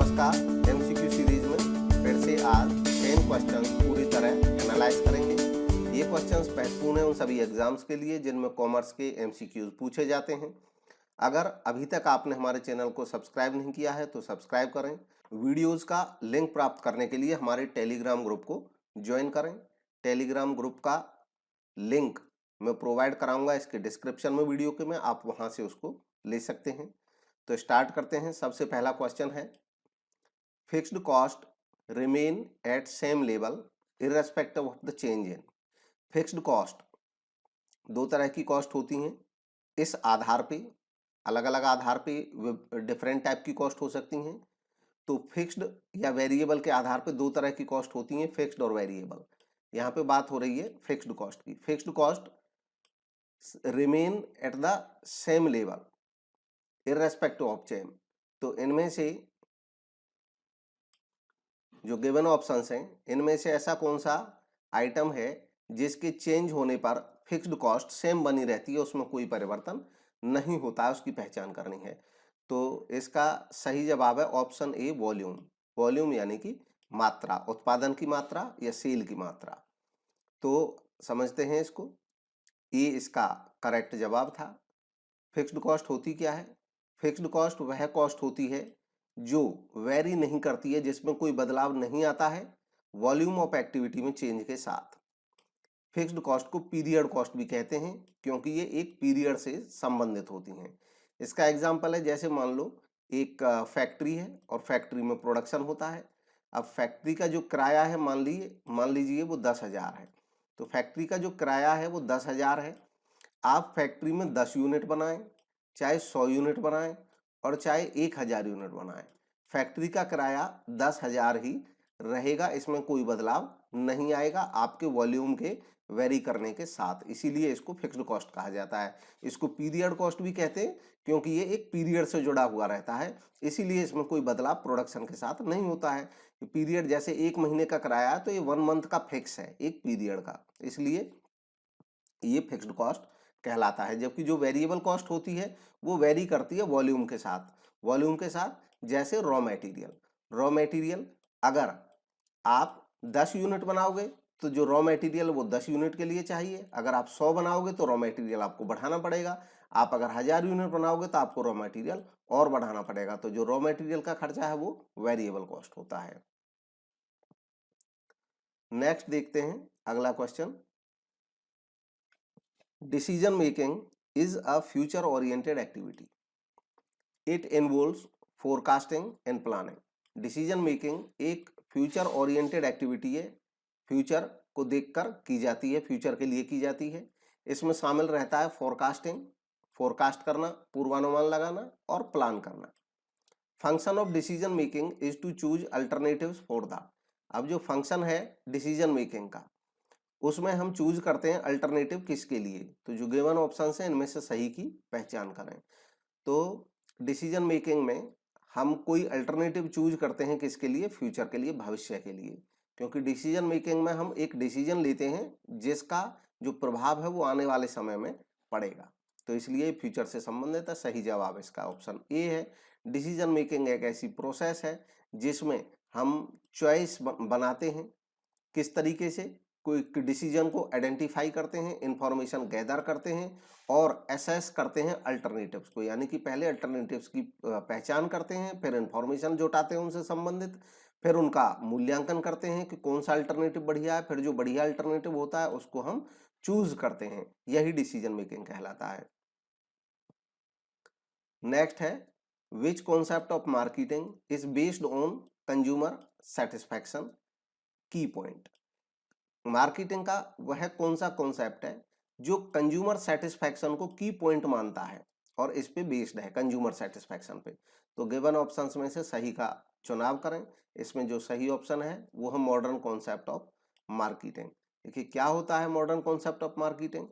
नमस्कार। MCQ series में फिर से आज 10 क्वेश्चंस पूरी तरह एनालाइज करेंगे। ये क्वेश्चंस महत्वपूर्ण हैं उन सभी एग्जाम्स के लिए जिनमें कॉमर्स के एमसीक्यूज पूछे जाते हैं। अगर अभी तक आपने हमारे चैनल को सब्सक्राइब नहीं किया है तो सब्सक्राइब करें। वीडियोस का लिंक प्राप्त करने के लिए हमारे टेलीग्राम ग्रुप को ज्वाइन करें। टेलीग्राम ग्रुप का लिंक मैं प्रोवाइड कराऊंगा इसके डिस्क्रिप्शन में वीडियो के में, आप वहां से उसको ले सकते हैं। तो स्टार्ट करते हैं। सबसे पहला क्वेश्चन है, fixed cost remain at same level irrespective of the change in. Fixed cost, दो तरह की कॉस्ट होती हैं। इस आधार पे, अलग अलग आधार पे डिफरेंट टाइप की कॉस्ट हो सकती हैं। तो फिक्स्ड या वेरिएबल के आधार पे दो तरह की कॉस्ट होती हैं, फिक्स्ड और वेरिएबल। यहाँ पे बात हो रही है फिक्स्ड कॉस्ट की। Fixed cost remain at the same level irrespective of change. तो इनमें से जो गिवन ऑप्शंस हैं, इनमें से ऐसा कौन सा आइटम है जिसके चेंज होने पर फिक्स्ड कॉस्ट सेम बनी रहती है, उसमें कोई परिवर्तन नहीं होता है, उसकी पहचान करनी है। तो इसका सही जवाब है ऑप्शन ए, वॉल्यूम। वॉल्यूम यानी कि मात्रा, उत्पादन की मात्रा या सेल की मात्रा। तो समझते हैं इसको, ये इसका करेक्ट जवाब था। फिक्स्ड कॉस्ट होती क्या है? फिक्स्ड कॉस्ट वह कॉस्ट होती है जो वेरी नहीं करती है, जिसमें कोई बदलाव नहीं आता है वॉल्यूम ऑफ एक्टिविटी में चेंज के साथ। फिक्स्ड कॉस्ट को पीरियड कॉस्ट भी कहते हैं क्योंकि ये एक पीरियड से संबंधित होती हैं। इसका एग्जांपल है, जैसे मान लो एक फैक्ट्री है और फैक्ट्री में प्रोडक्शन होता है। अब फैक्ट्री का जो किराया है, मान लीजिए वो 10,000 है। तो फैक्ट्री का जो किराया है वो 10,000 है। आप फैक्ट्री में 10 यूनिट बनाएं, चाहे 100 यूनिट बनाएं और चाहे 1,000 यूनिट बनाएं, फैक्ट्री का किराया 10,000 ही रहेगा, इसमें कोई बदलाव नहीं आएगा आपके वॉल्यूम के वेरी करने के साथ। इसीलिए इसको फिक्स्ड कॉस्ट कहा जाता है। इसको पीरियड कॉस्ट भी कहते हैं क्योंकि ये एक पीरियड से जुड़ा हुआ रहता है, इसीलिए इसमें कोई बदलाव प्रोडक्शन के साथ नहीं होता है। पीरियड जैसे 1 महीने का किराया है तो ये 1 मंथ का फिक्स है, एक पीरियड का, इसलिए ये फिक्स्ड कॉस्ट कहलाता है। जबकि जो वेरिएबल कॉस्ट होती है वो वेरी करती है वॉल्यूम के साथ। वॉल्यूम के साथ जैसे रॉ मटेरियल अगर आप 10 यूनिट बनाओगे तो जो रॉ मटेरियल वो 10 यूनिट के लिए चाहिए। अगर आप 100 बनाओगे तो रॉ मटेरियल आपको बढ़ाना पड़ेगा। आप अगर 1000 यूनिट बनाओगे तो आपको रॉ मटेरियल और बढ़ाना पड़ेगा। तो जो रॉ मटेरियल का खर्चा है वो वेरिएबल कॉस्ट होता है। नेक्स्ट देखते हैं अगला question. Decision making is a future oriented activity. It involves forecasting and planning. Decision making एक फ्यूचर ओरिएंटेड एक्टिविटी है, फ्यूचर को देखकर की जाती है, फ्यूचर के लिए की जाती है। इसमें शामिल रहता है फोरकास्टिंग, फोरकास्ट करना, पूर्वानुमान लगाना और प्लान करना। Function of decision making is to choose alternatives for the. अब जो फंक्शन है डिसीजन मेकिंग का, उसमें हम चूज करते हैं अल्टरनेटिव किसके लिए। तो जो गिवन ऑप्शन है इनमें से सही की पहचान करें। तो डिसीजन मेकिंग में हम कोई अल्टरनेटिव चूज करते हैं किसके लिए? फ्यूचर के लिए, भविष्य के लिए। क्योंकि डिसीजन मेकिंग में हम एक डिसीजन लेते हैं जिसका जो प्रभाव है वो आने वाले समय में पड़ेगा, तो इसलिए फ्यूचर से संबंधित है। सही जवाब इसका ऑप्शन ए है। डिसीजन मेकिंग एक ऐसी प्रोसेस है जिसमें हम चॉइस बनाते हैं। किस तरीके से? कोई डिसीजन को आइडेंटिफाई करते हैं, इंफॉर्मेशन गैदर करते हैं और असेस करते हैं अल्टरनेटिव्स को। यानी कि पहले अल्टरनेटिव्स की पहचान करते हैं, फिर इंफॉर्मेशन जुटाते हैं उनसे संबंधित, फिर उनका मूल्यांकन करते हैं कि कौन सा अल्टरनेटिव बढ़िया है, फिर जो बढ़िया अल्टरनेटिव होता है उसको हम चूज करते हैं। यही डिसीजन मेकिंग कहलाता है। नेक्स्ट है, विच concept of marketing is based on consumer satisfaction की पॉइंट। मार्केटिंग का वह कौन सा कॉन्सेप्ट है जो कंज्यूमर सेटिस्फैक्शन को की पॉइंट मानता है और इस पे बेस्ड है, कंज्यूमर सेटिस्फैक्शन पे। तो गिवन ऑप्शंस में से सही का चुनाव करें। इसमें जो सही ऑप्शन है वो है मॉडर्न कॉन्सेप्ट ऑफ मार्केटिंग। देखिए क्या होता है मॉडर्न कॉन्सेप्ट ऑफ मार्केटिंग।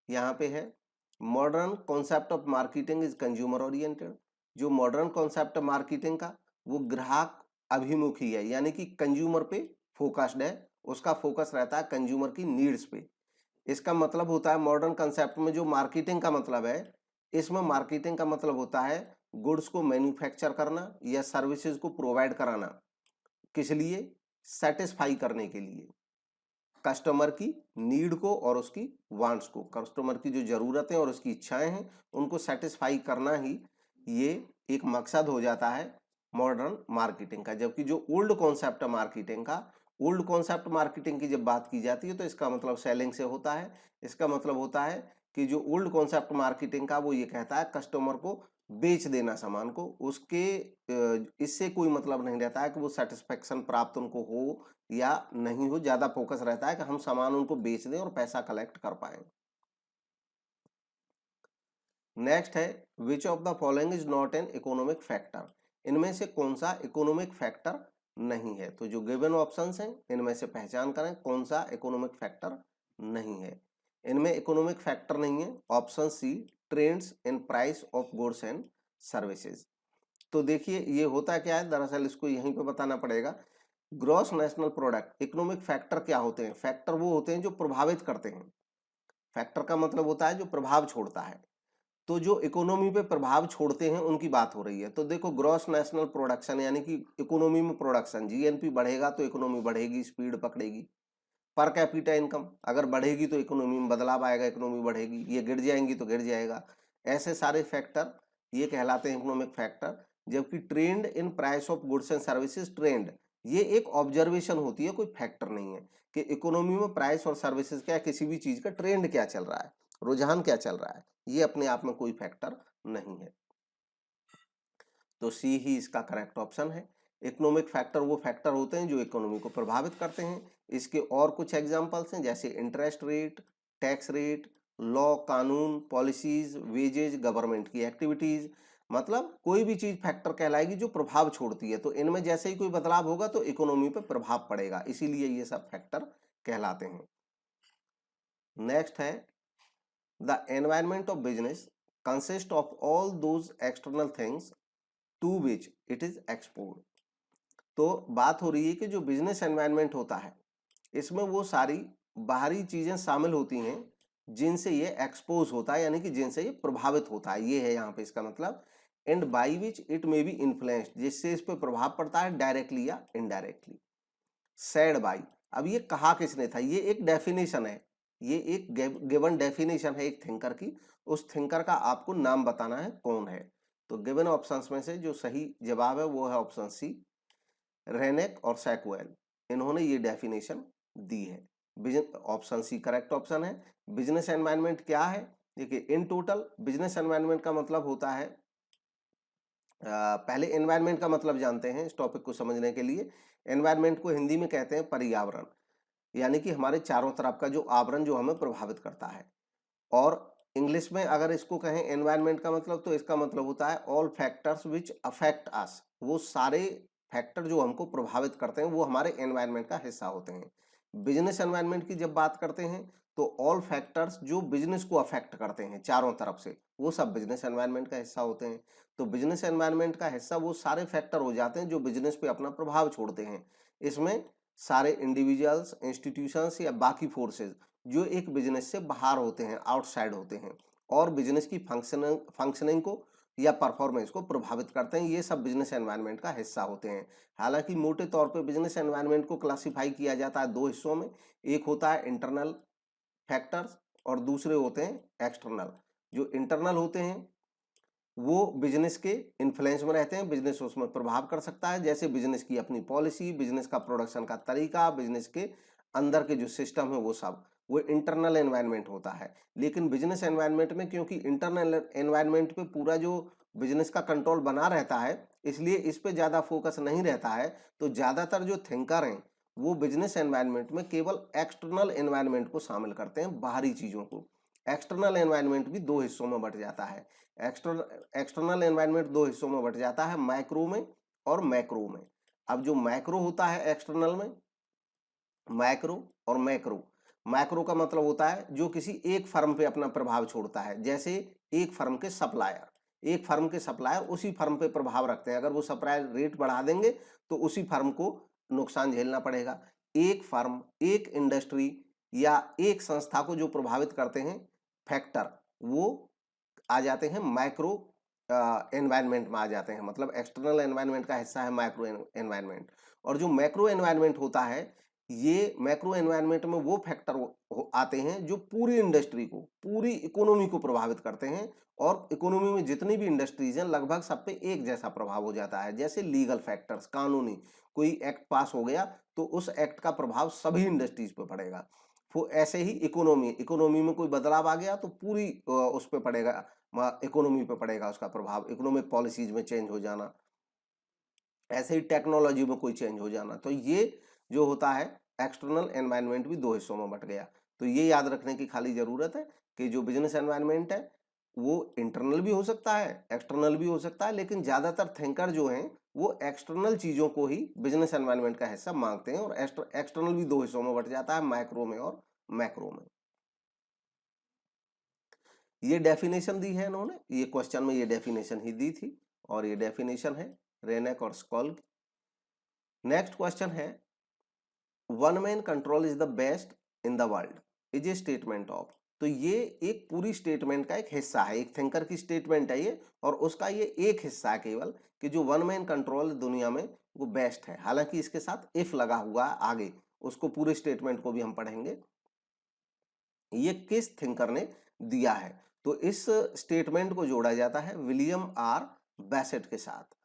यहाँ पे है, modern concept of marketing is consumer oriented. जो मॉडर्न कॉन्सेप्ट ऑफ मार्केटिंग का वो ग्राहक अभिमुखी है, यानी कि कंज्यूमर पे फोकस्ड है, उसका फोकस रहता है कंज्यूमर की नीड्स पे। इसका मतलब होता है मॉडर्न कंसेप्ट में जो मार्केटिंग का मतलब है, इसमें मार्केटिंग का मतलब होता है गुड्स को मैन्युफैक्चर करना या सर्विसेज को प्रोवाइड कराना, किस लिए? सेटिस्फाई करने के लिए, कस्टमर की नीड को और उसकी वांट्स को, कस्टमर की जो जरूरतें और उसकी इच्छाएं हैं उनको सेटिस्फाई करना ही ये एक मकसद हो जाता है मॉडर्न मार्केटिंग का। जबकि जो ओल्ड कॉन्सेप्ट मार्केटिंग का, ओल्ड कॉन्सेप्ट मार्केटिंग की जब बात की जाती है तो इसका मतलब सेलिंग से होता है। इसका मतलब होता है कि जो ओल्ड कॉन्सेप्ट मार्केटिंग का वो ये कहता है कस्टमर को बेच देना सामान को, उसके इससे कोई मतलब नहीं रहता है कि वो सेटिस्फेक्शन प्राप्त उनको हो या नहीं हो, ज्यादा फोकस रहता है कि हम सामान उनको बेच दें और पैसा कलेक्ट कर पाए। नेक्स्ट है which of the following is not an economic factor, इनमें से कौन सा इकोनॉमिक फैक्टर नहीं है। तो जो गिवन ऑप्शंस हैं इनमें से पहचान करें कौन सा इकोनॉमिक फैक्टर नहीं है। इनमें इकोनॉमिक फैक्टर नहीं है option C, trends in price of goods and services. तो देखिए ये होता क्या है, दरअसल इसको यहीं पे बताना पड़ेगा। Gross national product, economic factor क्या होते हैं? फैक्टर वो होते हैं जो प्रभावित करते हैं। फैक्टर का मतलब होता है जो प्रभाव छोड़ता है। तो जो इकोनॉमी पे प्रभाव छोड़ते हैं उनकी बात हो रही है। तो देखो ग्रॉस नेशनल प्रोडक्शन यानी कि इकोनॉमी में प्रोडक्शन, जीएनपी बढ़ेगा तो इकोनॉमी बढ़ेगी, स्पीड पकड़ेगी। पर कैपिटा इनकम अगर बढ़ेगी तो इकोनॉमी में बदलाव आएगा, इकोनॉमी बढ़ेगी। ये गिर जाएंगी तो गिर जाएगा। ऐसे सारे फैक्टर ये कहलाते हैं इकोनॉमिक फैक्टर। जबकि trend in price of goods and services, trend ये एक ऑब्जर्वेशन होती है, कोई फैक्टर नहीं है कि इकोनॉमी में प्राइस और सर्विसेज क्या, किसी भी चीज का ट्रेंड क्या चल रहा है, रुझान क्या चल रहा है, ये अपने आप में कोई फैक्टर नहीं है। तो सी ही इसका करेक्ट ऑप्शन है। इकोनॉमिक फैक्टर वो फैक्टर होते हैं जो इकोनॉमी को प्रभावित करते हैं। इसके और कुछ एग्जांपल्स हैं जैसे interest rate, tax rate, law कानून, पॉलिसीज, वेजेज, गवर्नमेंट की एक्टिविटीज। मतलब कोई भी चीज फैक्टर कहलाएगी जो प्रभाव छोड़ती है। तो इनमें जैसे ही कोई बदलाव होगा तो इकोनॉमी पर प्रभाव पड़ेगा, इसीलिए ये सब फैक्टर कहलाते हैं। नेक्स्ट है the environment of business consist of all those external things to which it is exposed. तो बात हो रही है कि जो बिजनेस एनवायरनमेंट होता है इसमें वो सारी बाहरी चीजें शामिल होती हैं जिनसे ये एक्सपोज होता है, यानी कि जिनसे ये प्रभावित होता है। ये है यहाँ पे इसका मतलब। And by which it may be influenced, जिससे इस पे प्रभाव पड़ता है डायरेक्टली या इनडायरेक्टली। सेड बाई, अब ये कहा किसने था? ये एक डेफिनेशन है, ये एक गिवन डेफिनेशन है एक थिंकर की। उस थिंकर का आपको नाम बताना है कौन है। तो गिवन ऑप्शंस में से जो सही जवाब है वो है ऑप्शन सी, रेनेक और सैकुएल, इन्होंने ये डेफिनेशन दी है। ऑप्शन सी करेक्ट ऑप्शन है। बिजनेस एनवायरनमेंट क्या है? देखिए इन टोटल बिजनेस एनवायरनमेंट का मतलब होता है, पहले एनवायरनमेंट का मतलब जानते हैं इस टॉपिक को समझने के लिए। एनवायरनमेंट को हिंदी में कहते हैं पर्यावरण, यानी कि हमारे चारों तरफ का जो आवरण जो हमें प्रभावित करता है। और इंग्लिश में अगर इसको कहें एनवायरनमेंट का मतलब, तो इसका मतलब होता है all factors which affect us. वो सारे फैक्टर जो हमको प्रभावित करते हैं वो हमारे एनवायरनमेंट का हिस्सा होते हैं। बिजनेस एनवायरनमेंट की जब बात करते हैं तो ऑल फैक्टर्स जो बिजनेस को अफेक्ट करते हैं चारों तरफ से, वो सब बिजनेस एनवायरनमेंट का हिस्सा होते हैं। तो बिजनेस एनवायरनमेंट का हिस्सा वो सारे फैक्टर हो जाते हैं जो बिजनेस पे अपना प्रभाव छोड़ते हैं। इसमें सारे इंडिविजुअल्स, इंस्टीट्यूशंस या बाकी फोर्सेज जो एक बिजनेस से बाहर होते हैं, आउटसाइड होते हैं और बिजनेस की फंक्शनिंग को या परफॉर्मेंस को प्रभावित करते हैं, ये सब बिजनेस एनवायरनमेंट का हिस्सा होते हैं। हालांकि मोटे तौर पे बिजनेस एनवायरनमेंट को क्लासिफाई किया जाता है दो हिस्सों में, एक होता है इंटरनल फैक्टर्स और दूसरे होते हैं एक्सटर्नल। जो इंटरनल होते हैं वो बिजनेस के इन्फ्लुएंस में रहते हैं, बिजनेस उसमें प्रभाव कर सकता है, जैसे बिजनेस की अपनी पॉलिसी, बिजनेस का प्रोडक्शन का तरीका, बिजनेस के अंदर के जो सिस्टम है वो सब, वो इंटरनल एनवायरनमेंट होता है। लेकिन बिजनेस एनवायरनमेंट में क्योंकि इंटरनल एनवायरनमेंट पे पूरा जो बिजनेस का कंट्रोल बना रहता है इसलिए इस पे ज्यादा फोकस नहीं रहता है। तो ज्यादातर जो थिंकर हैं वो बिजनेस एनवायरनमेंट में केवल एक्सटर्नल एनवायरनमेंट को शामिल करते हैं, बाहरी चीजों को। एक्सटर्नल एनवायरनमेंट भी दो हिस्सों में बंट जाता है। एक्सटर्नल एनवायरनमेंट दो हिस्सों में बंट जाता है, माइक्रो में और मैक्रो में। अब जो मैक्रो होता है एक्सटर्नल में, मैक्रो और मैक्रो, मैक्रो का मतलब होता है जो किसी एक फर्म पे अपना प्रभाव छोड़ता है। जैसे एक फर्म के सप्लायर, एक फर्म के सप्लायर उसी फर्म पे प्रभाव रखते हैं, अगर वो सप्लायर रेट बढ़ा देंगे तो उसी फर्म को नुकसान झेलना पड़ेगा। एक फर्म, एक इंडस्ट्री या एक संस्था को जो प्रभावित करते हैं फैक्टर, वो आ जाते हैं माइक्रो एनवायरनमेंट में आ जाते हैं, मतलब एक्सटर्नल एनवायरनमेंट का हिस्सा है माइक्रो एनवायरनमेंट। और जो मैक्रो एनवायरनमेंट होता है, ये मैक्रो एनवायरनमेंट में वो फैक्टर आते हैं जो पूरी इंडस्ट्री को, पूरी इकोनॉमी को प्रभावित करते हैं, और इकोनॉमी में जितनी भी इंडस्ट्रीज हैं लगभग सब पे एक जैसा प्रभाव हो जाता है। जैसे लीगल फैक्टर्स, कानूनी कोई एक्ट पास हो गया तो उस एक्ट का प्रभाव सभी इंडस्ट्रीज पे पड़ेगा। ऐसे ही इकोनॉमी में कोई बदलाव आ गया तो पूरी उस पे पड़ेगा, इकोनॉमी पे पड़ेगा उसका प्रभाव, इकोनॉमिक पॉलिसीज में चेंज हो जाना। ऐसे ही टेक्नोलॉजी में कोई चेंज हो जाना। तो ये जो होता है एक्सटर्नल एनवायरनमेंट भी दो हिस्सों में बट गया। तो ये याद रखने की खाली जरूरत है कि जो बिजनेस एनवायरनमेंट है वो इंटरनल भी हो सकता है, एक्सटर्नल भी हो सकता है, लेकिन ज्यादातर थिंकर जो हैं वो एक्सटर्नल चीजों को ही बिजनेस एनवायरनमेंट का हिस्सा मांगते हैं। और एक्सटर्नल भी दो हिस्सों में बट जाता है, माइक्रो में और मैक्रो में। ये डेफिनेशन दी है इन्होंने, ये क्वेश्चन में ये डेफिनेशन ही दी थी, और ये डेफिनेशन है रेनेक और स्कॉल। नेक्स्ट क्वेश्चन है, one man control is the best in the world is a statement of. तो ये एक पूरी स्टेटमेंट का एक हिस्सा है, एक थिंकर की स्टेटमेंट है ये, और उसका ये एक हिस्सा है केवल, कि जो वन मैन कंट्रोल दुनिया में वो बेस्ट है। हालांकि इसके साथ इफ लगा हुआ है आगे, उसको पूरे स्टेटमेंट को भी हम पढ़ेंगे। ये किस थिंकर ने दिया है? तो इस स्टेटमेंट को जोड़ा जाता है विलियम आर बैसेट के साथ।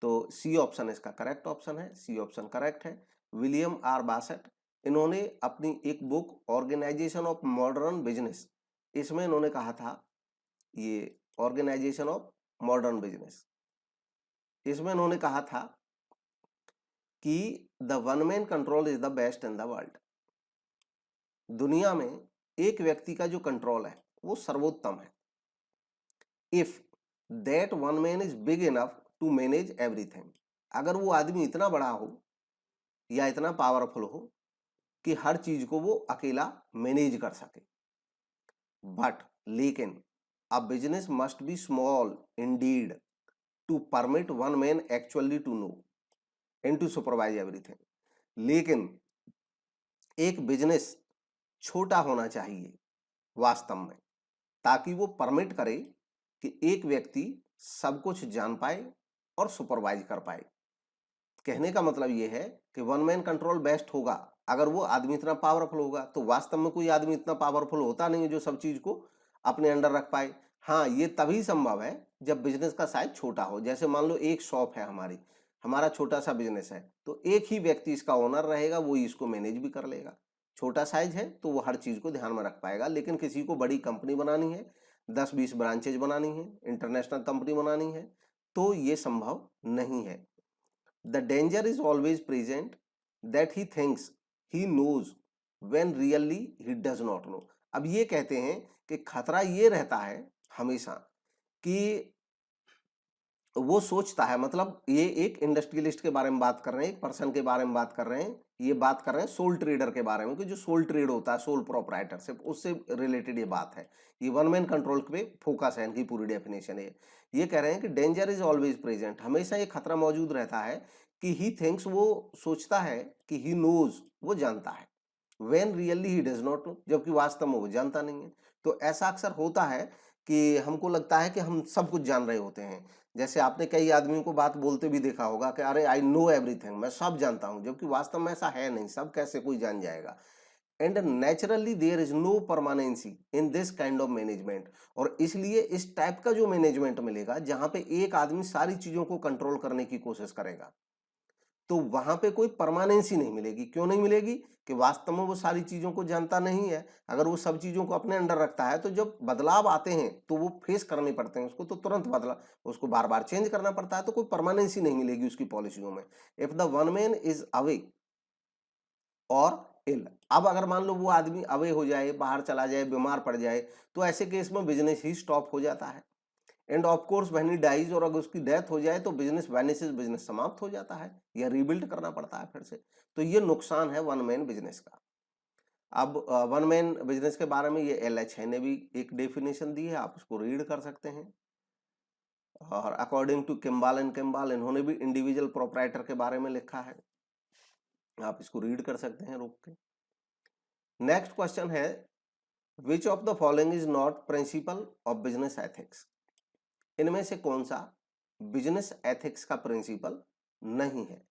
तो सी ऑप्शन इसका करेक्ट ऑप्शन है, सी ऑप्शन करेक्ट है। विलियम आर बासेट, इन्होंने अपनी एक book organisation of modern business, इसमें इन्होंने कहा था, ये ऑर्गेनाइजेशन ऑफ मॉडर्न बिजनेस, इसमें इन्होंने कहा था कि the one man control is the best in the world. दुनिया में एक व्यक्ति का जो कंट्रोल है वो सर्वोत्तम है। If that one man is big enough to manage everything, अगर वो आदमी इतना बड़ा हो या इतना पावरफुल हो कि हर चीज को वो अकेला मैनेज कर सके। बट लेकिन a business must be small indeed to permit one man actually to know and to supervise everything. लेकिन एक बिजनेस छोटा होना चाहिए वास्तव में, ताकि वो परमिट करे कि एक व्यक्ति सब कुछ जान पाए और सुपरवाइज कर पाए। कहने का मतलब ये है कि वन मैन कंट्रोल बेस्ट होगा अगर वो आदमी इतना पावरफुल होगा। तो वास्तव में कोई आदमी इतना पावरफुल होता नहीं है जो सब चीज को अपने अंडर रख पाए। हाँ, ये तभी संभव है जब बिजनेस का साइज छोटा हो। जैसे मान लो एक शॉप है हमारी, हमारा छोटा सा बिजनेस है, तो एक ही व्यक्ति इसका ओनर रहेगा, वो इसको मैनेज भी कर लेगा। छोटा साइज है तो वो हर चीज को ध्यान में रख पाएगा। लेकिन किसी को बड़ी कंपनी बनानी है, 10-20 ब्रांचेज बनानी है, इंटरनेशनल कंपनी बनानी है, तो ये संभव नहीं है। The danger is always present that he thinks he knows when really he does not know। अब ये कहते हैं कि खतरा ये रहता है हमेशा कि वो सोचता है, मतलब ये एक इंडस्ट्रियलिस्ट के बारे में बात कर रहे हैं, एक पर्सन के बारे में बात कर रहे हैं, ये बात कर रहे हैं सोल ट्रेडर के बारे में, कि जो सोल ट्रेड होता है, सोल प्रोप्राइटरशिप, उससे रिलेटेड ये बात है। ये वन मैन कंट्रोल पे फोकस है, इनकी पूरी डेफिनेशन है। ये कह रहे हैं कि डेंजर इज ऑलवेज प्रेजेंट, हमेशा ये खतरा मौजूद रहता है कि ही थिंक्स, वो सोचता है कि ही नोज, वो जानता है, when really he does not know, जबकि वास्तव में वो जानता नहीं है। तो ऐसा अक्सर होता है कि हमको लगता है कि हम सब कुछ जान रहे होते हैं। जैसे आपने कई आदमियों को बात बोलते भी देखा होगा कि अरे आई नो एवरीथिंग, मैं सब जानता हूं, जबकि वास्तव में ऐसा है नहीं। सब कैसे कोई जान जाएगा? And naturally there is no permanency in this kind of management. और इसलिए इस टाइप का जो मैनेजमेंट मिलेगा जहां पे एक आदमी सारी चीजों को कंट्रोल करने की कोशिश करेगा, तो वहां पे कोई परमानेंसी नहीं मिलेगी। क्यों नहीं मिलेगी? कि वास्तव में वो सारी चीजों को जानता नहीं है। अगर वो सब चीजों को अपने अंडर रखता है तो जब बदलाव आते हैं तो वो फेस करने पड़ते हैं उसको, तो तुरंत बदला, उसको बार बार चेंज करना पड़ता है, तो कोई परमानेंसी नहीं मिलेगी उसकी पॉलिसियों में। If the one man is away और इल, अब अगर मान लो वो आदमी अवे हो जाए, बाहर चला जाए, बीमार पड़ जाए, तो ऐसे केस में बिजनेस ही स्टॉप हो जाता है। And of course when he dies, और अगर उसकी डेथ हो जाए तो बिजनेस वैनिसेस, बिजनेस समाप्त हो जाता है या रीबिल्ड करना पड़ता है फिर से। तो ये नुकसान है वन मैन बिजनेस का। अब वन मैन बिजनेस के बारे में ये LH ने भी एक डेफिनेशन दी है, आप उसको रीड कर सकते हैं। और according to Kimball and Kimball, इन्होंने भी इंडिविजुअल प्रोप्राइटर के बारे में लिखा है, आप इसको रीड कर सकते हैं रोक के। नेक्स्ट क्वेश्चन है, which of the following is not principle of business ethics. इनमें से कौन सा बिजनेस एथिक्स का प्रिंसिपल नहीं है?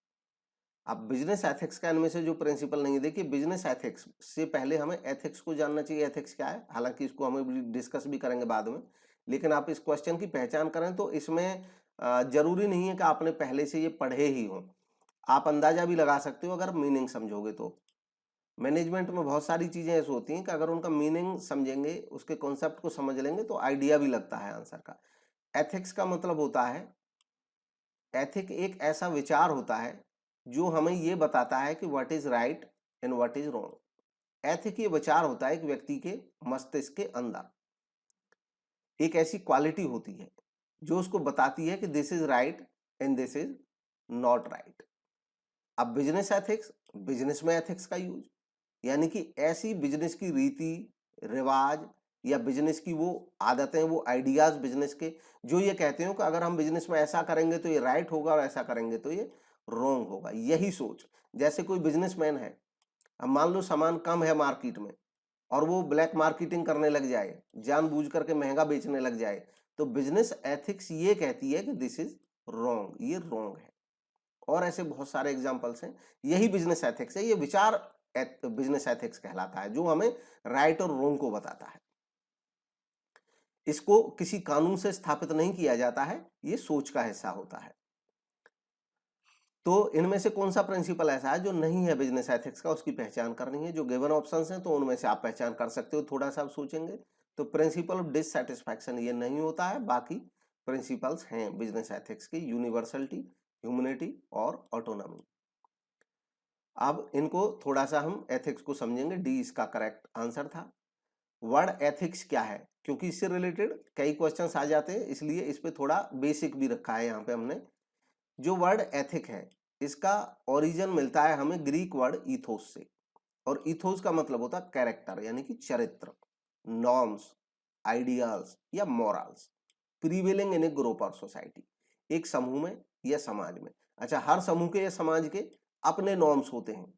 अब बिजनेस एथिक्स का इनमें से जो प्रिंसिपल नहीं है, देखिए बिजनेस एथिक्स से पहले हमें एथिक्स को जानना चाहिए, एथिक्स क्या है, हालांकि इसको हमें डिस्कस भी करेंगे बाद में, लेकिन आप इस क्वेश्चन की पहचान करें तो इसमें जरूरी नहीं है कि आपने पहले से ये पढ़े ही हो, आप अंदाजा भी लगा सकते हो अगर मीनिंग समझोगे तो। मैनेजमेंट में बहुत सारी चीजें ऐसी होती हैं कि अगर उनका मीनिंग समझेंगे, उसके कॉन्सेप्ट को समझ लेंगे तो आइडिया भी लगता है आंसर का। एथिक्स का मतलब होता है, एथिक एक ऐसा विचार होता है जो हमें ये बताता है कि what is right and what is wrong. Ethic ये विचार होता है एक व्यक्ति के मस्तिष्क के अंदर, एक ऐसी क्वालिटी होती है जो उसको बताती है कि this is right and this is not right. अब बिजनेस एथिक्स, बिजनेस में एथिक्स का यूज, यानी कि ऐसी बिजनेस की रीति रिवाज या बिजनेस की वो आदतें, वो आइडियाज बिजनेस के, जो ये कहते हो कि अगर हम बिजनेस में ऐसा करेंगे तो ये राइट होगा और ऐसा करेंगे तो ये रॉन्ग होगा, यही सोच। जैसे कोई बिजनेसमैन है, अब मान लो सामान कम है मार्केट में और वो ब्लैक मार्केटिंग करने लग जाए, जानबूझ करके महंगा बेचने लग जाए, तो बिजनेस एथिक्स ये कहती है कि दिस इज रॉन्ग, ये रॉन्ग है। और ऐसे बहुत सारे एग्जांपल्स हैं, यही बिजनेस एथिक्स है, ये विचार बिजनेस एथिक्स कहलाता है जो हमें राइट और रॉन्ग को बताता है। इसको किसी कानून से स्थापित नहीं किया जाता है, ये सोच का हिस्सा होता है। तो इनमें से कौन सा प्रिंसिपल ऐसा है जो नहीं है बिजनेस एथिक्स का, उसकी पहचान करनी है। जो गिवन ऑप्शंस हैं तो उनमें से आप पहचान कर सकते हो, थोड़ा सा आप सोचेंगे तो प्रिंसिपल ऑफ डिससैटिस्फैक्शन ये नहीं होता है, बाकी प्रिंसिपल्स हैं बिजनेस एथिक्स की, यूनिवर्सलिटी, ह्यूमैनिटी और ऑटोनॉमी। अब इनको थोड़ा सा हम एथिक्स को समझेंगे, डी इसका करेक्ट आंसर था। वर्ड एथिक्स क्या है, क्योंकि इससे रिलेटेड कई क्वेश्चंस आ जाते हैं, इसलिए इस पे थोड़ा बेसिक भी रखा है यहाँ पे हमने। जो वर्ड एथिक है इसका ओरिजिन मिलता है हमें ग्रीक वर्ड ईथोस से, और ईथोस का मतलब होता है कैरेक्टर, यानी कि चरित्र, नॉर्म्स, आइडियल्स या मॉरल्स प्रीवेलिंग इन ए ग्रुप और सोसाइटी, एक समूह में या समाज में। अच्छा, हर समूह के या समाज के अपने नॉर्म्स होते हैं,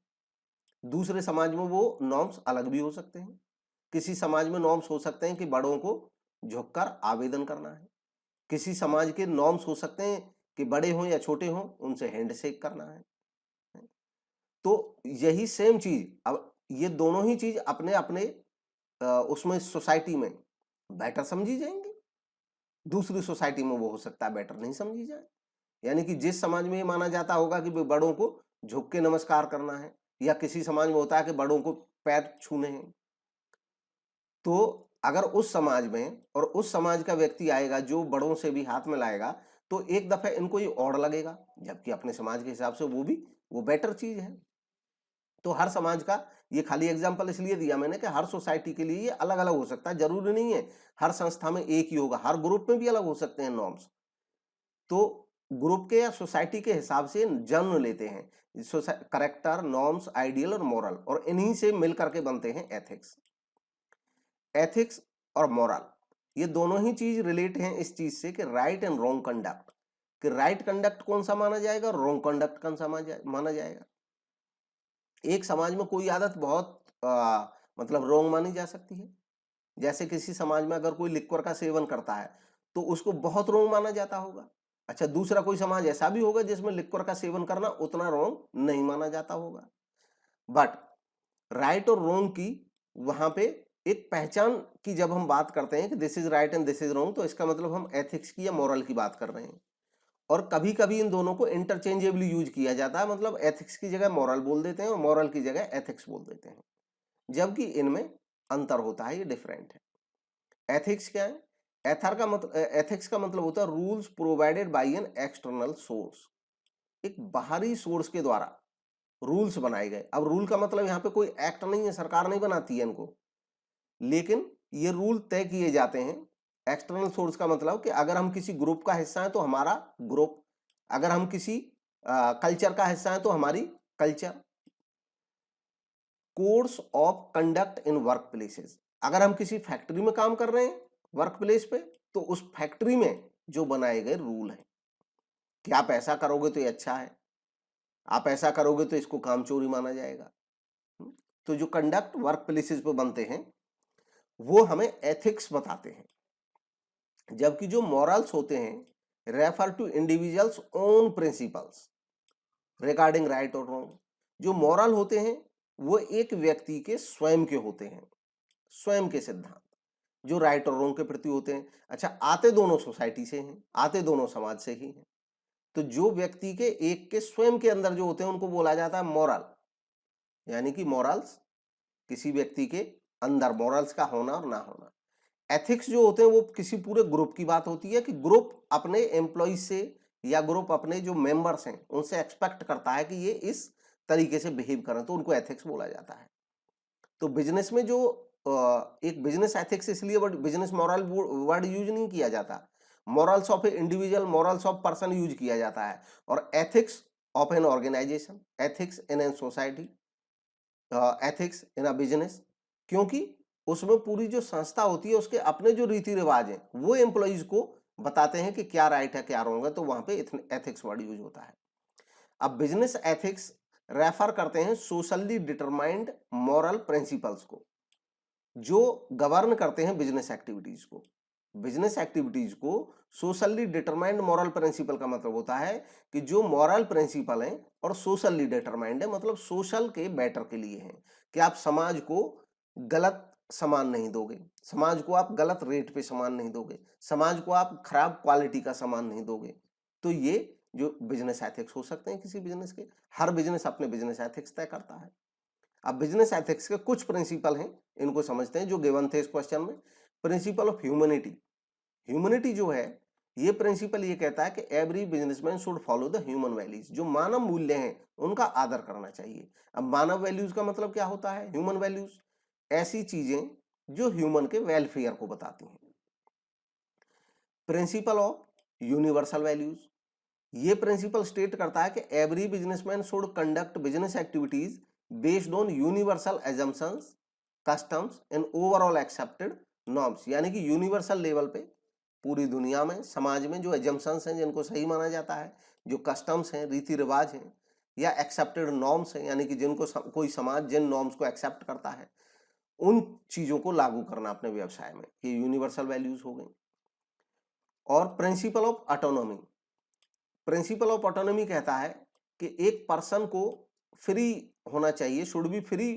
दूसरे समाज में वो नॉर्म्स अलग भी हो सकते हैं। किसी समाज में नॉर्म्स हो सकते हैं कि बड़ों को झुककर आवेदन करना है, किसी समाज के नॉर्म्स हो सकते हैं कि बड़े हों या छोटे हों उनसे हैंडशेक करना है। तो यही सेम चीज, अब ये दोनों ही चीज अपने अपने उसमें सोसाइटी में बेटर समझी जाएंगी, दूसरी सोसाइटी में वो हो सकता है बेटर नहीं समझी जाए। यानी कि जिस समाज में ये माना जाता होगा कि बड़ों को झुक के नमस्कार करना है, या किसी समाज में होता है कि बड़ों को पैर छूने हैं, तो अगर उस समाज में और उस समाज का व्यक्ति आएगा जो बड़ों से भी हाथ मिलाएगा तो एक दफे इनको ये और लगेगा, जबकि अपने समाज के हिसाब से वो बेटर चीज है। तो हर समाज का, ये खाली एग्जांपल इसलिए दिया मैंने कि हर सोसाइटी के लिए ये अलग अलग हो सकता है, जरूरी नहीं है हर संस्था में एक ही होगा, हर ग्रुप में भी अलग हो सकते हैं नॉर्म्स। तो ग्रुप के या सोसाइटी के हिसाब से जन्म लेते हैं करेक्टर, नॉर्म्स, आइडियल और मॉरल, और इन्हीं से मिल करके बनते हैं एथिक्स। एथिक्स और मॉरल ये दोनों ही चीज रिलेट हैं इस चीज से कि राइट एंड रॉन्ग कंडक्ट, कि राइट कंडक्ट कौन सा माना जाएगा और रॉन्ग कंडक्ट कौन सा माना जाएगा। एक समाज में कोई आदत बहुत मतलब रॉन्ग मानी जा सकती है, जैसे किसी समाज में अगर कोई लिक्वर का सेवन करता है तो उसको बहुत रॉन्ग माना जाता होगा। अच्छा, दूसरा कोई समाज ऐसा भी होगा जिसमें लिक्वर का सेवन करना उतना रॉन्ग नहीं माना जाता होगा। बट राइट और रॉन्ग की वहां पे एक पहचान की जब हम बात करते हैं कि this is right and this is wrong, तो इसका मतलब हम एथिक्स की या मॉरल की बात कर रहे हैं। और कभी कभी इन दोनों को इंटरचेंजेबली यूज किया जाता है, मतलब एथिक्स की जगह मॉरल बोल देते हैं और मॉरल की जगह एथिक्स बोल देते हैं, जबकि इनमें अंतर होता है, ये डिफरेंट है। एथिक्स क्या है? एथिक्स का मतलब होता है rules provided by an external source, एक बाहरी सोर्स के द्वारा रूल्स बनाए गए। अब रूल का मतलब यहाँ पे कोई एक्ट नहीं है, सरकार नहीं बनाती है इनको, लेकिन ये रूल तय किए जाते हैं। एक्सटर्नल सोर्स का मतलब कि अगर हम किसी ग्रुप का हिस्सा हैं तो हमारा ग्रुप, अगर हम किसी कल्चर का हिस्सा हैं तो हमारी culture. Codes of conduct in work places, अगर हम किसी फैक्ट्री में काम कर रहे हैं वर्क प्लेस पे, तो उस फैक्ट्री में जो बनाए गए रूल हैं कि आप ऐसा करोगे तो ये अच्छा है, आप ऐसा करोगे तो इसको काम चोरी माना जाएगा। तो जो कंडक्ट वर्क प्लेसेस पे बनते हैं वो हमें एथिक्स बताते हैं। जबकि जो मॉरल्स होते हैं refer to individual's own principles regarding right और रॉन्ग। जो मॉरल होते हैं वो एक व्यक्ति के स्वयं के होते हैं, स्वयं के सिद्धांत जो राइट और रॉन्ग के प्रति होते हैं। अच्छा, आते दोनों सोसाइटी से हैं, आते दोनों समाज से ही हैं। तो जो व्यक्ति के एक के स्वयं के अंदर जो होते हैं उनको बोला जाता है मॉरल, यानी कि मॉरल्स किसी व्यक्ति के अंदर मॉरल्स का होना और ना होना। एथिक्स जो होते हैं वो किसी पूरे ग्रुप की बात होती है कि ग्रुप अपने एम्प्लॉइज से या ग्रुप अपने जो मेंबर्स हैं उनसे एक्सपेक्ट करता है कि ये इस तरीके से बिहेव करें, तो उनको एथिक्स बोला जाता है। तो बिजनेस में जो एक बिजनेस एथिक्स, इसलिए बिजनेस मॉरल वर्ड यूज नहीं किया जाता, morals of a individual, morals of person use किया जाता है। और ethics of an organisation, ethics in an society, ethics in a business, क्योंकि उसमें पूरी जो संस्था होती है उसके अपने जो रीति रिवाज हैं वो एम्प्लॉइज को बताते हैं कि क्या राइट है क्या रॉन्ग है, तो वहां पे एथिक्स वर्ड यूज होता है। अब बिजनेस एथिक्स रेफर करते हैं सोशली डिटरमाइंड मॉरल प्रिंसिपल्स को जो गवर्न करते हैं बिजनेस एक्टिविटीज को। बिजनेस एक्टिविटीज को सोशली डिटरमाइंड मॉरल प्रिंसिपल का मतलब होता है कि जो मॉरल प्रिंसिपल हैं और सोशली डिटरमाइंड है, मतलब सोशल के बेटर के लिए हैं कि आप समाज को गलत सामान नहीं दोगे, समाज को आप गलत रेट पे सामान नहीं दोगे, समाज को आप खराब क्वालिटी का सामान नहीं दोगे। तो ये जो बिजनेस एथिक्स हो सकते हैं किसी बिजनेस के, हर बिजनेस अपने बिजनेस एथिक्स तय करता है। अब बिजनेस एथिक्स के कुछ प्रिंसिपल हैं, इनको समझते हैं जो गिवन थे इस क्वेश्चन में। प्रिंसिपल ऑफ ह्यूमैनिटी, ह्यूमैनिटी जो है ये प्रिंसिपल ये कहता है कि every businessman should follow the human values, जो मानव मूल्य हैं उनका आदर करना चाहिए। अब मानव वैल्यूज का मतलब क्या होता है? ह्यूमन वैल्यूज ऐसी चीजें जो ह्यूमन के वेलफेयर को बताती हैं। प्रिंसिपल ऑफ यूनिवर्सल वैल्यूज, ये प्रिंसिपल स्टेट करता है कि every businessman should conduct business activities based on universal assumptions, customs and overall accepted norms, यानी कि यूनिवर्सल लेवल पे पूरी दुनिया में समाज में जो एजम्पशंस हैं जिनको सही माना जाता है, जो कस्टम्स हैं रीति रिवाज हैं, या एक्सेप्टेड नॉर्म्स हैं यानी कि जिनको कोई समाज जिन नॉर्म्स को एक्सेप्ट करता है उन चीजों को लागू करना अपने व्यवसाय में, ये यूनिवर्सल वैल्यूज हो गई। और principle of autonomy, principle of autonomy कहता है कि एक पर्सन को फ्री होना चाहिए, should be free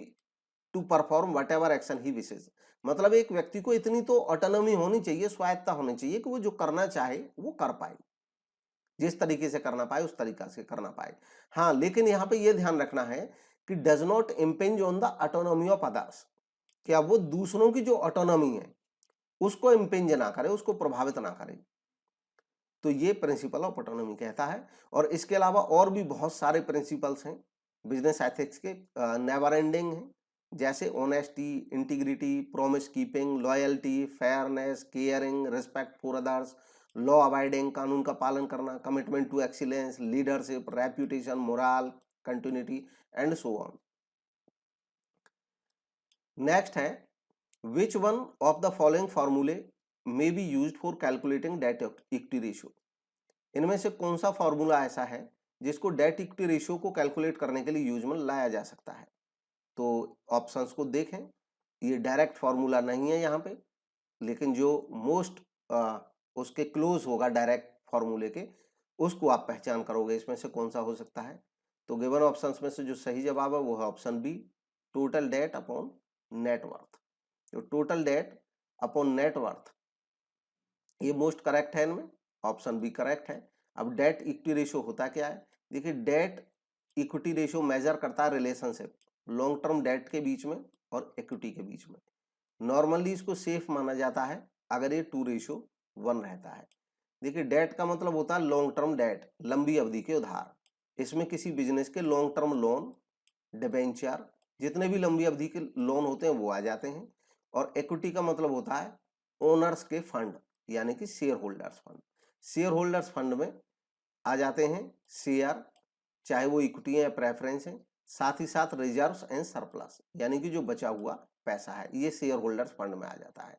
to perform whatever action he wishes, मतलब एक व्यक्ति को इतनी तो ऑटोनॉमी होनी चाहिए, स्वायत्ता होनी चाहिए कि वो जो करना चाहे वो कर पाए, जिस तरीके से करना पाए उस तरीका से करना पाए। हाँ, लेकिन यहाँ पे ये ध्यान रखना है कि does not impinge on the autonomy of others, क्या वो दूसरों की जो ऑटोनॉमी है उसको इम्पेंज ना करे, उसको प्रभावित ना करे। तो ये प्रिंसिपल ऑफ ऑटोनॉमी कहता है। और इसके अलावा और भी बहुत सारे प्रिंसिपल्स हैं बिजनेस एथिक्स के, नेवर एंडिंग हैं, जैसे honesty, integrity, promise keeping, loyalty, fairness, caring, respect for others, law abiding, कानून का पालन करना, commitment to excellence, leadership, reputation, moral, continuity and so on. Next है which one of the following formulae may be used for calculating debt equity ratio, इनमें से कौन सा formula ऐसा है जिसको डेट इक्विटी रेशियो को कैलकुलेट करने के लिए यूज में लाया जा सकता है। तो ऑप्शंस को देखें, ये डायरेक्ट फॉर्मूला नहीं है यहाँ पे, लेकिन जो मोस्ट उसके क्लोज होगा डायरेक्ट फॉर्मूले के, उसको आप पहचान करोगे इसमें से कौन सा हो सकता है। तो गिवन ऑप्शंस में से जो सही जवाब है वो है option B, total debt upon net worth. तो टोटल डेट अपॉन नेटवर्थ ये मोस्ट करेक्ट है इनमें, ऑप्शन बी करेक्ट है। अब डेट इक्विटी रेशियो होता क्या है? देखिए, डेट इक्विटी रेशियो मेजर करता है रिलेशनशिप लॉन्ग टर्म डेट के बीच में और इक्विटी के बीच में। नॉर्मली इसको सेफ माना जाता है अगर ये 2:1 रहता है। देखिए, डेट का मतलब होता है लॉन्ग टर्म डेट, लंबी अवधि के उधार। इसमें किसी बिजनेस के लॉन्ग टर्म लोन, डिबेंचर, जितने भी लंबी अवधि के लोन होते हैं वो आ जाते हैं। और इक्विटी का मतलब होता है ओनर्स के फंड, यानी कि share holders fund. Share holders fund में आ जाते हैं शेयर, चाहे वो इक्विटी है या प्रेफरेंस है, साथ ही साथ रिजर्व्स एंड सरप्लस, यानी कि जो बचा हुआ पैसा है ये शेयर होल्डर्स फंड में आ जाता है।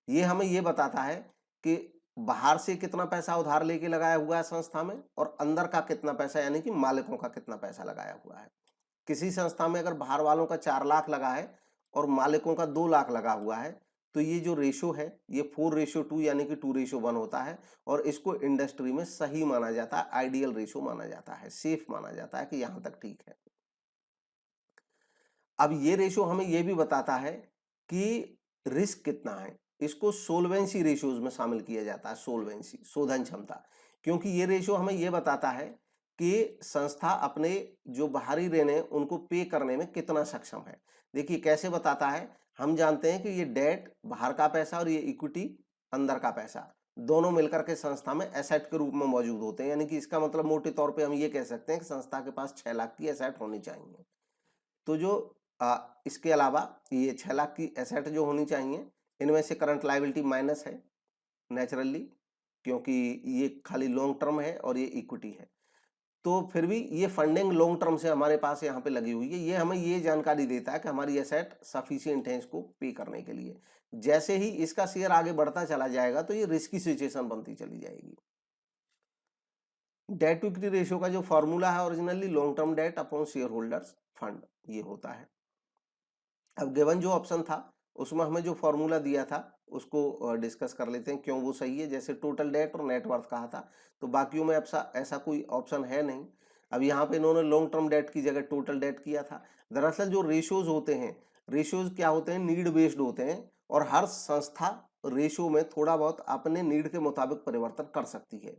ये हमें ये बताता है कि बाहर से कितना पैसा उधार लेके लगाया हुआ है संस्था में और अंदर का कितना पैसा, यानी कि मालिकों का कितना पैसा लगाया हुआ है। किसी संस्था में अगर बाहर वालों का 4 लाख लगा है और मालिकों का 2 लाख लगा हुआ है, तो ये जो रेशो है ये 4:2 यानी कि 2:1 होता है और इसको इंडस्ट्री में सही माना जाता है, आइडियल रेशो माना जाता है, सेफ माना जाता है कि यहां तक ठीक है। अब ये रेशो हमें ये भी बताता है कि रिस्क कितना है, इसको सोल्वेंसी रेशियोज में शामिल किया जाता है, सोल्वेंसी शोधन क्षमता, क्योंकि ये रेशो हमें ये बताता है कि संस्था अपने जो बाहरी ऋण है उनको पे करने में कितना सक्षम है। देखिए कैसे बताता है, हम जानते हैं कि ये डेट बाहर का पैसा और ये इक्विटी अंदर का पैसा दोनों मिलकर के संस्था में एसेट के रूप में मौजूद होते हैं, यानी कि इसका मतलब मोटे तौर पे हम ये कह सकते हैं कि संस्था के पास 6 लाख की एसेट होनी चाहिए। तो जो इसके अलावा ये 6 लाख की एसेट जो होनी चाहिए, इनमें से करंट लायबिलिटी माइनस है नेचुरली, क्योंकि ये खाली लॉन्ग टर्म है और ये इक्विटी है। तो फिर भी ये फंडिंग लॉन्ग टर्म से हमारे पास यहाँ पे लगी हुई है, ये हमें ये जानकारी देता है कि हमारी एसेट सफिशिएंट है इसको पे करने के लिए। जैसे ही इसका शेयर आगे बढ़ता चला जाएगा तो ये रिस्की सिचुएशन बनती चली जाएगी। डेट टू इक्विटी रेशियो का जो फॉर्मूला है originally long term debt upon share holders fund ये होता है। अब गिवन जो ऑप्शन था उसमें हमें जो फॉर्मूला दिया था उसको डिस्कस कर लेते हैं क्यों वो सही है। जैसे टोटल डेट और नेटवर्थ कहा था, तो बाकियों में ऐसा कोई ऑप्शन है नहीं। अब यहाँ पे इन्होंने लॉन्ग टर्म डेट की जगह टोटल डेट किया था। दरअसल जो रेशियोज होते हैं, रेशियोज क्या होते हैं, नीड बेस्ड होते हैं और हर संस्था रेशियो में थोड़ा बहुत अपने नीड के मुताबिक परिवर्तन कर सकती है।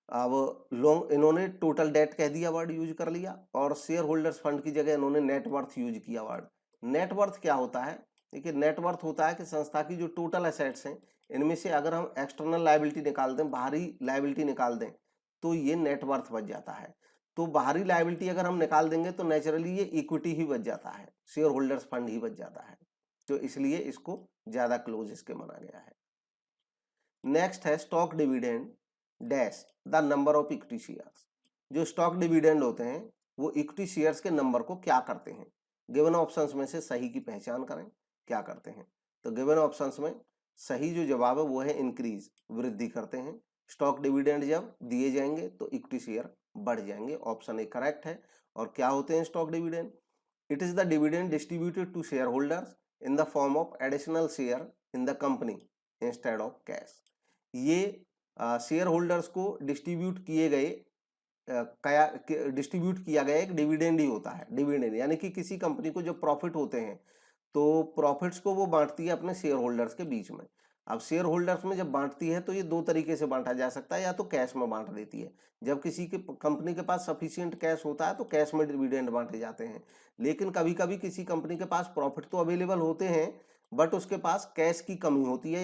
अब लॉन्ग इन्होंने टोटल डेट कह दिया, वर्ड यूज कर लिया, और शेयर होल्डर्स फंड की जगह इन्होंने नेटवर्थ यूज किया वर्ड। नेटवर्थ क्या होता है, देखिए नेटवर्थ होता है कि संस्था की जो टोटल एसेट्स हैं इनमें से अगर हम एक्सटर्नल लायबिलिटी निकाल दें, बाहरी लायबिलिटी निकाल दें, तो ये नेटवर्थ बच जाता है। तो बाहरी लायबिलिटी अगर हम निकाल देंगे तो नेचुरली ये इक्विटी ही बच जाता है, शेयर होल्डर्स फंड ही बच जाता है, तो इसलिए इसको ज्यादा क्लोज इसके माना गया है। नेक्स्ट है stock dividend dash the number of equity shares. जो स्टॉक डिविडेंड होते हैं वो इक्विटी शेयर्स के नंबर को क्या करते हैं। गिवन ऑप्शंस में से सही की पहचान करें, क्या करते हैं। तो गिवन ऑप्शंस में सही जो जवाब है वो है इंक्रीज, वृद्धि करते हैं। स्टॉक डिविडेंड जब दिए जाएंगे तो इक्विटी शेयर बढ़ जाएंगे, ऑप्शन ए करेक्ट है। और क्या होते हैं stock dividend, it is the dividend distributed to share holders in the form of additional share in the company instead of cash. ये शेयर होल्डर्स को डिस्ट्रीब्यूट किए गए डिस्ट्रीब्यूट किया गया एक डिविडेंड ही होता है। डिविडेंड यानी कि किसी कंपनी को जो प्रॉफिट होते हैं तो प्रॉफिट्स को वो बांटती है अपने शेयर होल्डर्स के बीच में। अब शेयर होल्डर्स में जब बांटती है तो ये दो तरीके से बांटा जा सकता है, या तो कैश में बांट देती है, जब किसी के कंपनी के पास सफिशिएंट कैश होता है तो कैश में डिविडेंड बांटे जाते हैं। लेकिन कभी कभी किसी कंपनी के पास प्रॉफिट तो अवेलेबल होते हैं बट उसके पास कैश की कमी होती है,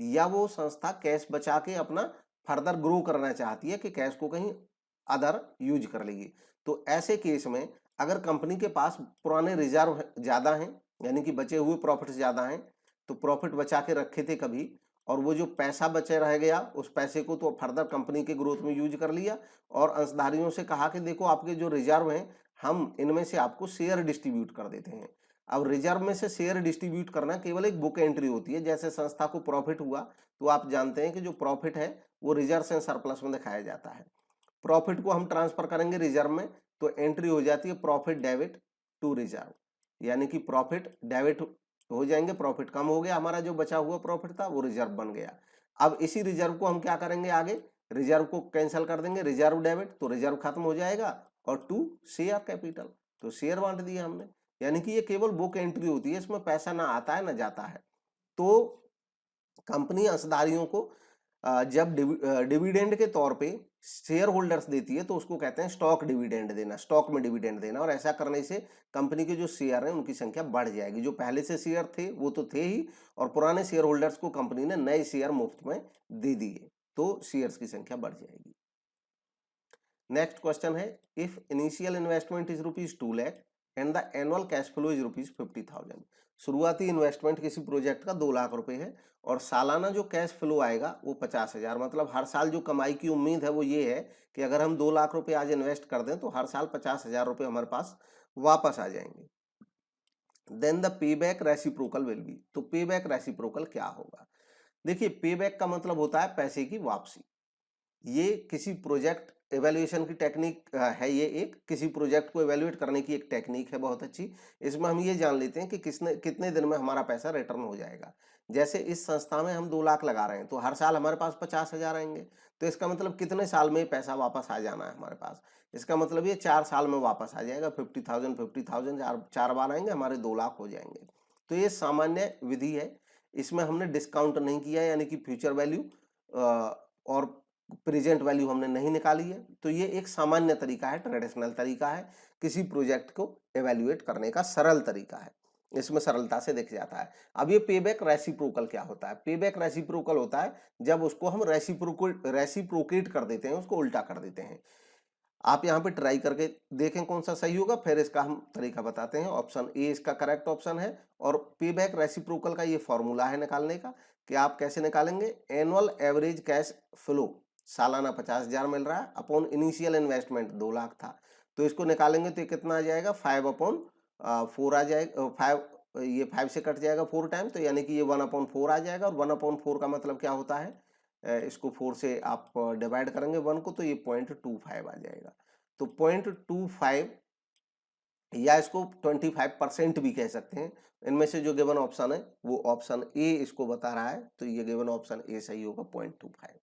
या वो संस्था कैश बचा के अपना फर्दर ग्रो करना चाहती है कि कैश को कहीं अदर यूज कर लेगी। तो ऐसे केस में अगर कंपनी के पास पुराने रिजर्व ज्यादा हैं, यानी कि बचे हुए प्रॉफिट ज्यादा हैं, तो प्रॉफिट बचा के रखे थे कभी, और वो जो पैसा बचे रह गया उस पैसे को तो फर्दर कंपनी के ग्रोथ में यूज कर लिया, और अंशधारियों से कहा कि देखो आपके जो रिजर्व हैं हम इनमें से आपको शेयर डिस्ट्रीब्यूट कर देते हैं। अब रिजर्व में से शेयर डिस्ट्रीब्यूट करना केवल एक बुक एंट्री होती है। जैसे संस्था को प्रॉफिट हुआ तो आप जानते हैं कि जो प्रॉफिट है वो रिजर्व एंड सरप्लस में दिखाया जाता है। प्रॉफिट को हम ट्रांसफर करेंगे रिजर्व में तो एंट्री हो जाती है प्रॉफिट डेबिट टू रिजर्व, यानी कि प्रॉफिट डेबिट हो जाएंगे, प्रॉफिट कम हो गया, हमारा जो बचा हुआ प्रॉफिट था वो रिजर्व बन गया। अब इसी रिजर्व को हम क्या करेंगे, आगे रिजर्व को कैंसिल कर देंगे, रिजर्व डेबिट तो रिजर्व खत्म हो जाएगा, और टू शेयर कैपिटल तो शेयर बांट दिया हमने। यानी कि ये केवल बुक एंट्री होती है, इसमें पैसा ना आता है ना जाता है। तो कंपनी अंशधारियों को जब डिविडेंड के तौर पे शेयर होल्डर्स देती है तो उसको कहते हैं स्टॉक डिविडेंड देना, स्टॉक में डिविडेंड देना। और ऐसा करने से कंपनी के जो शेयर हैं उनकी संख्या बढ़ जाएगी। जो पहले से शेयर थे वो तो थे ही, और पुराने शेयर होल्डर्स को कंपनी ने नए शेयर मुफ्त में दे दिए तो शेयर्स की संख्या बढ़ जाएगी। नेक्स्ट क्वेश्चन है, if initial investment is ₹2 lakh and the annual cash flow is ₹50,000। शुरुआती इन्वेस्टमेंट किसी प्रोजेक्ट का 2 लाख रुपए है और सालाना जो कैश फ्लो आएगा वो 50,000। मतलब हर साल जो कमाई की उम्मीद है वो ये है कि अगर हम 2 लाख रुपए आज इन्वेस्ट कर दें तो हर साल 50,000 रुपए हमारे पास वापस आ जाएंगे। Then the pay back reciprocal will be. तो पे बैक रेसिप्रोकल क्या होगा, देखिए पे बैक का मतलब होता है पैसे की वापसी। ये किसी प्रोजेक्ट एवेल्यूएशन की टेक्निक है, ये एक किसी प्रोजेक्ट को एवेल्यूएट करने की एक टेक्निक है बहुत अच्छी। इसमें हम ये जान लेते हैं कि कितने दिन में हमारा पैसा रिटर्न हो जाएगा। जैसे इस संस्था में हम 2 लाख लगा रहे हैं, तो हर साल हमारे पास 50,000 आएँगे। तो इसका मतलब कितने साल में ये पैसा वापस आ जाना है हमारे पास? इसका मतलब ये 4 साल में वापस आ जाएगा। 50,000 50,000 4 बार आएँगे, हमारे 2 लाख हो जाएँगे। तो ये सामान्य विधि है। इसमें हमने डिस्काउंट नहीं किया है, यानी कि फ्यूचर वैल्यू और प्रेजेंट वैल्यू हमने नहीं निकाली है। तो ये एक सामान्य तरीका है, ट्रेडिशनल तरीका है, किसी प्रोजेक्ट को इवैल्यूएट करने का सरल तरीका है। इसमें सरलता से दिख जाता है। अब ये पेबैक रेसिप्रोकल क्या होता है? पेबैक रेसिप्रोकल होता है जब उसको हम रेसिप्रोकेट कर देते हैं, उसको उल्टा कर देते हैं। आप यहाँ पे ट्राई करके देखें कौन सा सही होगा, फिर इसका हम तरीका बताते हैं। ऑप्शन ए इसका करेक्ट ऑप्शन है। और पेबैक रेसिप्रोकल का ये फॉर्मूला है निकालने का कि आप कैसे निकालेंगे। एनुअल एवरेज कैश फ्लो, सालाना 50,000 मिल रहा है, अपॉन इनिशियल इन्वेस्टमेंट 2 लाख था, तो इसको निकालेंगे तो ये कितना आ जाएगा, 5/4 आ जाएगा। 5 ये 5 से कट जाएगा 4 टाइम, तो यानी कि ये 1/4 आ जाएगा। और 1/4 का मतलब क्या होता है, इसको 4 से आप डिवाइड करेंगे 1 को, तो ये 0.25 आ जाएगा। तो 0.25 या इसको 25% भी कह सकते हैं। इनमें से जो गिवन ऑप्शन है वो ऑप्शन ए इसको बता रहा है, तो ये गिवन ऑप्शन ए सही होगा, 0.25।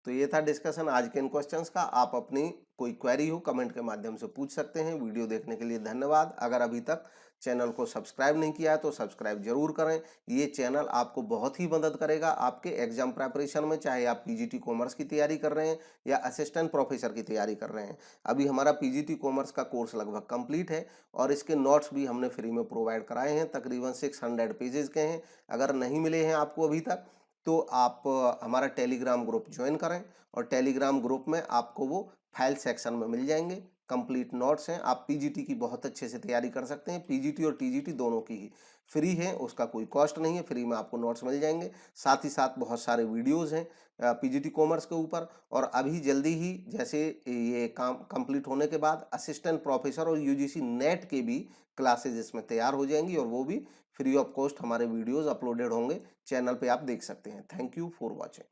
तो ये था डिस्कशन आज के इन क्वेश्चंस का। आप अपनी कोई क्वेरी हो कमेंट के माध्यम से पूछ सकते हैं। वीडियो देखने के लिए धन्यवाद। अगर अभी तक चैनल को सब्सक्राइब नहीं किया है तो सब्सक्राइब जरूर करें। ये चैनल आपको बहुत ही मदद करेगा आपके एग्जाम प्रेपरेशन में, चाहे आप पीजीटी कॉमर्स की तैयारी कर रहे हैं या असिस्टेंट प्रोफेसर की तैयारी कर रहे हैं। अभी हमारा पीजीटी कॉमर्स का कोर्स लगभग कंप्लीट है और इसके नोट्स भी हमने फ्री में प्रोवाइड कराए हैं। तकरीबन 600 पेजेस के हैं। अगर नहीं मिले हैं आपको अभी तक तो आप हमारा टेलीग्राम ग्रुप ज्वाइन करें, और टेलीग्राम ग्रुप में आपको वो फाइल सेक्शन में मिल जाएंगे। कंप्लीट नोट्स हैं। आप पीजीटी की बहुत अच्छे से तैयारी कर सकते हैं। पीजीटी और टीजीटी दोनों की ही फ्री है, उसका कोई कॉस्ट नहीं है, फ्री में आपको नोट्स मिल जाएंगे। साथ ही साथ बहुत सारे वीडियोस हैं पीजीटी कॉमर्स के ऊपर। और अभी जल्दी ही जैसे ये काम कंप्लीट होने के बाद असिस्टेंट प्रोफेसर और यूजीसी नेट के भी क्लासेज इसमें तैयार हो जाएंगी, और वो भी फ्री ऑफ कॉस्ट हमारे वीडियोस अपलोडेड होंगे, चैनल पे आप देख सकते हैं। Thank you for watching.